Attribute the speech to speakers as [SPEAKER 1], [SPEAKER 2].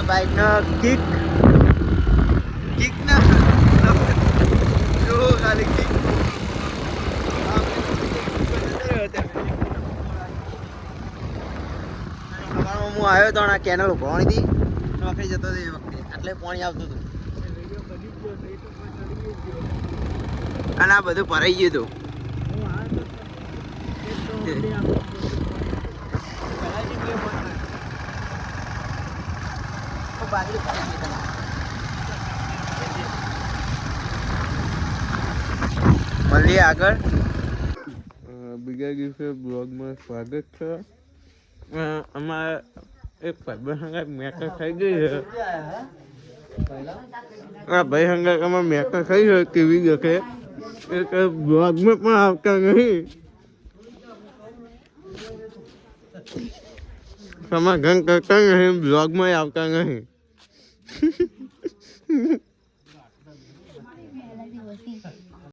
[SPEAKER 1] bike નો kick ના જો ખાલી કિક હું આવ્યો તો આ કેનલ ઉભવાની હતી નોકરી જતો હતો એ વખતે એટલે પાણી આવતું હતું અને આ બધું ભરાઈ ગયું હતું મળીએ આગળ બીજા દિવસે બ્લોગમાં સ્વાગત છે અમારે એક ભાઈ મેકર થઈ ગઈ છે ભાઈ હંગાત અમારે મેકર થઈ છે કેવી દેખે એક બ્લોગમાં પણ આવતા નહીં સમાધાન કરતા નહીં બ્લોગમાં આવતા નહીં